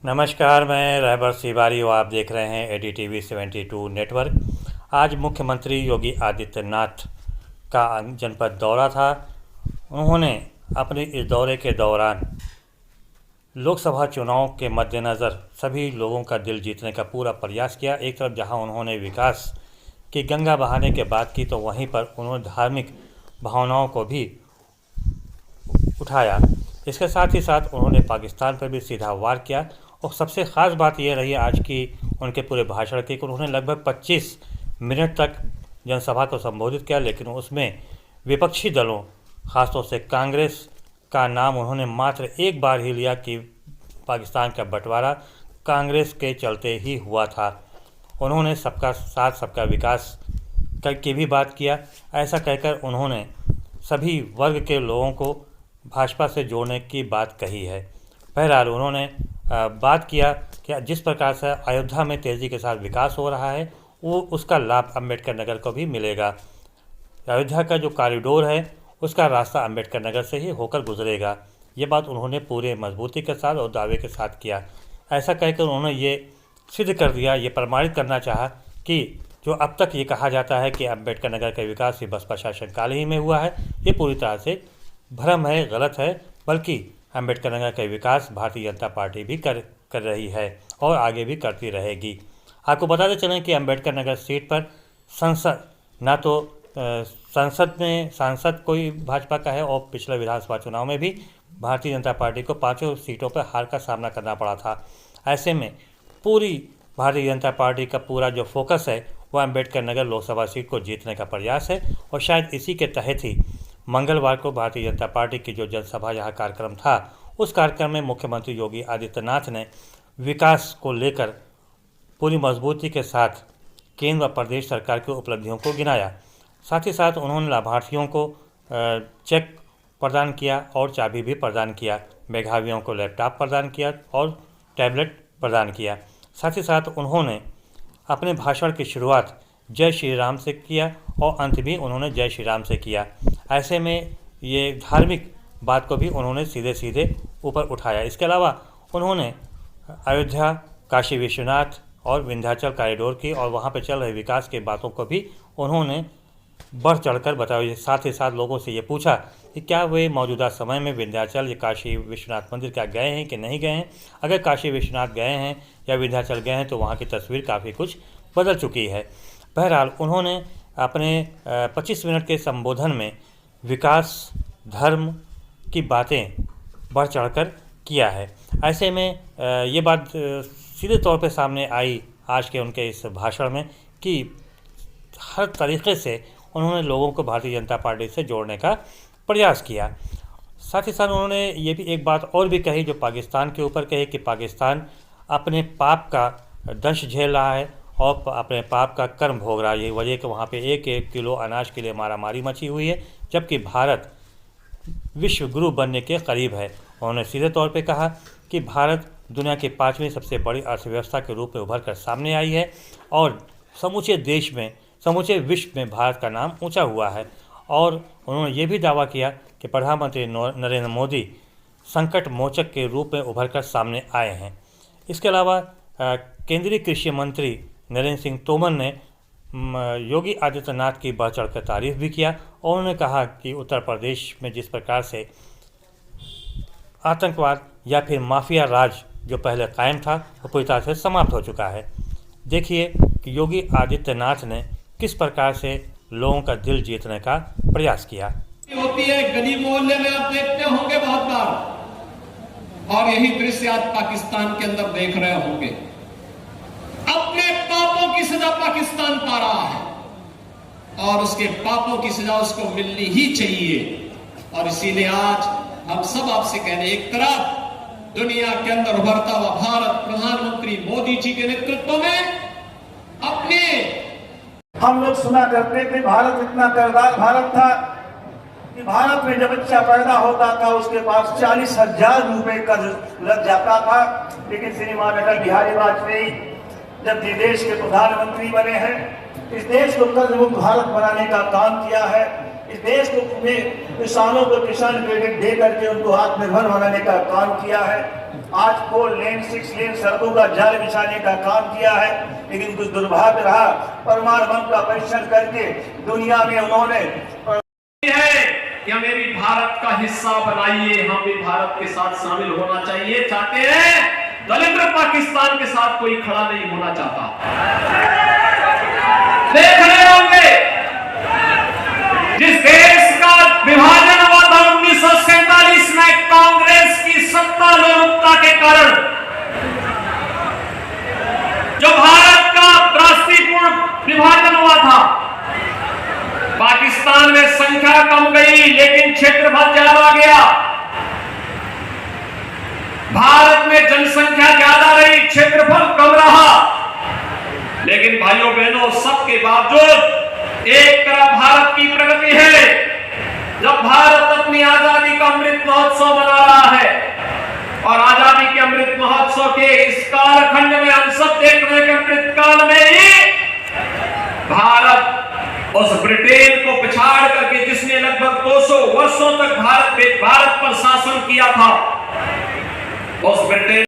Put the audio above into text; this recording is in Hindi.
नमस्कार, मैं रहबर सिवारी और आप देख रहे हैं ADTV 72 नेटवर्क। आज मुख्यमंत्री योगी आदित्यनाथ का जनपद दौरा था। उन्होंने अपने इस दौरे के दौरान लोकसभा चुनाव के मद्देनज़र सभी लोगों का दिल जीतने का पूरा प्रयास किया। एक तरफ जहां उन्होंने विकास की गंगा बहाने की बात की, तो वहीं पर उन्होंने धार्मिक भावनाओं को भी उठाया। इसके साथ ही साथ उन्होंने पाकिस्तान पर भी सीधा वार किया। और सबसे ख़ास बात यह रही आज की उनके पूरे भाषण की कि उन्होंने लगभग 25 मिनट तक जनसभा को संबोधित किया, लेकिन उसमें विपक्षी दलों, ख़ासतौर से कांग्रेस का नाम उन्होंने मात्र एक बार ही लिया कि पाकिस्तान का बंटवारा कांग्रेस के चलते ही हुआ था। उन्होंने सबका साथ सबका विकास की भी बात किया। ऐसा कहकर उन्होंने सभी वर्ग के लोगों को भाजपा से जोड़ने की बात कही है। बहरहाल उन्होंने बात किया कि जिस प्रकार से अयोध्या में तेज़ी के साथ विकास हो रहा है, वो उसका लाभ अम्बेडकर नगर को भी मिलेगा। अयोध्या का जो कॉरिडोर है उसका रास्ता अम्बेडकर नगर से ही होकर गुजरेगा। ये बात उन्होंने पूरे मजबूती के साथ और दावे के साथ किया। ऐसा कहकर उन्होंने ये सिद्ध कर दिया, ये प्रमाणित करना चाहा कि जो अब तक ये कहा जाता है कि अम्बेडकर नगर का विकास ही बसपा शासनकाल ही में हुआ है, ये पूरी तरह से भ्रम है, गलत है। बल्कि अम्बेडकर नगर का विकास भारतीय जनता पार्टी भी कर रही है और आगे भी करती रहेगी। आपको बताते चलें कि अम्बेडकर नगर सीट पर संसद ना तो संसद में सांसद कोई भाजपा का है, और पिछले विधानसभा चुनाव में भी भारतीय जनता पार्टी को 5 सीटों पर हार का सामना करना पड़ा था। ऐसे में पूरी भारतीय जनता पार्टी का पूरा जो फोकस है वह अम्बेडकर नगर लोकसभा सीट को जीतने का प्रयास है। और शायद इसी के तहत ही मंगलवार को भारतीय जनता पार्टी की जो जनसभा यहाँ कार्यक्रम था, उस कार्यक्रम में मुख्यमंत्री योगी आदित्यनाथ ने विकास को लेकर पूरी मजबूती के साथ केंद्र व प्रदेश सरकार की उपलब्धियों को गिनाया। साथ ही साथ उन्होंने लाभार्थियों को चेक प्रदान किया और चाबी भी प्रदान किया। मेधावियों को लैपटॉप प्रदान किया और टैबलेट प्रदान किया। साथ ही साथ उन्होंने अपने भाषण की शुरुआत जय श्री राम से किया और अंत भी उन्होंने जय श्री राम से किया। ऐसे में ये धार्मिक बात को भी उन्होंने सीधे सीधे ऊपर उठाया। इसके अलावा उन्होंने अयोध्या, काशी विश्वनाथ और विंध्याचल कॉरिडोर की और वहाँ पर चल रहे विकास की बातों को भी उन्होंने बढ़ चढ़कर बताया। साथ ही साथ लोगों से ये पूछा कि क्या वे मौजूदा समय में विंध्याचल या काशी विश्वनाथ मंदिर क्या गए हैं कि नहीं गए हैं। अगर काशी विश्वनाथ गए हैं या विंध्याचल गए हैं तो वहाँ की तस्वीर काफ़ी कुछ बदल चुकी है। बहरहाल उन्होंने अपने 25 मिनट के संबोधन में विकास, धर्म की बातें बढ़ चढ़कर किया है। ऐसे में ये बात सीधे तौर पे सामने आई आज के उनके इस भाषण में कि हर तरीके से उन्होंने लोगों को भारतीय जनता पार्टी से जोड़ने का प्रयास किया। साथ ही साथ उन्होंने ये भी एक बात और भी कही जो पाकिस्तान के ऊपर कही कि पाकिस्तान अपने पाप का दंश झेल रहा है और अपने पाप का कर्म भोग रहा है। ये वजह कि वहाँ पे 1-1 किलो अनाज के लिए मारामारी मची हुई है, जबकि भारत विश्व गुरु बनने के करीब है। उन्होंने सीधे तौर पे कहा कि भारत दुनिया की 5वीं सबसे बड़ी अर्थव्यवस्था के रूप में उभर कर सामने आई है और समूचे देश में, समूचे विश्व में भारत का नाम ऊंचा हुआ है। और उन्होंने ये भी दावा किया कि प्रधानमंत्री नरेंद्र मोदी संकट मोचक के रूप में उभर कर सामने आए हैं। इसके अलावा केंद्रीय कृषि मंत्री नरेंद्र सिंह तोमर ने योगी आदित्यनाथ की बढ़ चढ़ कर तारीफ भी किया और उन्होंने कहा कि उत्तर प्रदेश में जिस प्रकार से आतंकवाद या फिर माफिया राज जो पहले कायम था वो पूरी तरह से समाप्त हो चुका है। देखिए कि योगी आदित्यनाथ ने किस प्रकार से लोगों का दिल जीतने का प्रयास किया। होती है गली मोहल्ले में, आप देखते होंगे बहुत बार, और यही दृश्य आज पाकिस्तान के अंदर देख रहे होंगे। अपने पापों की सजा पाकिस्तान पा रहा है और उसके पापों की सजा उसको मिलनी ही चाहिए। और इसीलिए आज हम सब आपसे कह रहे हैं, एक तरफ दुनिया के अंदर उभरता हुआ भारत प्रधानमंत्री मोदी जी के नेतृत्व में अपने, हम लोग सुना करते थे भारत इतना कर्जदार भारत था कि भारत में जब बच्चा पैदा होता था उसके पास 40,000 रुपए कर्ज लग जाता था। लेकिन श्रीमान अटल बिहारी वाजपेयी जब देश के प्रधानमंत्री बने हैं, इस देश को कर्ज मुक्त भारत बनाने का काम किया है। इस देश को में किसानों को किसान क्रेडिट दे करके उनको आत्मनिर्भर बनाने का काम किया है। आज 4 लेन 6 लेन सड़कों का जाल बिछाने का काम किया है, लेकिन कुछ दुर्भाग्य रहा, परमाणु बम का परीक्षण करके दुनिया में उन्होंने है कि हमें भी भारत का हिस्सा बनाइए, हम भी भारत के साथ शामिल होना चाहिए चाहते हैं। दलिद्र पाकिस्तान के साथ कोई खड़ा नहीं होना चाहता। देख रहे होंगे जिस देश का विभाजन हुआ था 1947 में कांग्रेस की सत्ता लोलुपता के कारण, जो भारत का त्रासदीपूर्ण विभाजन हुआ था, पाकिस्तान में संख्या कम गई लेकिन क्षेत्रफल ज्यादा गया। भारत में जनसंख्या ज्यादा रही, क्षेत्रफल कम रहा। लेकिन भाइयों बहनों, सबके बावजूद एक तरफ भारत की प्रगति है। जब भारत अपनी आजादी का अमृत महोत्सव मना रहा है और आजादी के अमृत महोत्सव के इस कालखंड में हम सब देख रहे हैं कि अमृत काल में ही भारत उस ब्रिटेन को पिछाड़ करके, जिसने लगभग 200 वर्षों तक भारत पर शासन किया था, उस ब्रिटेन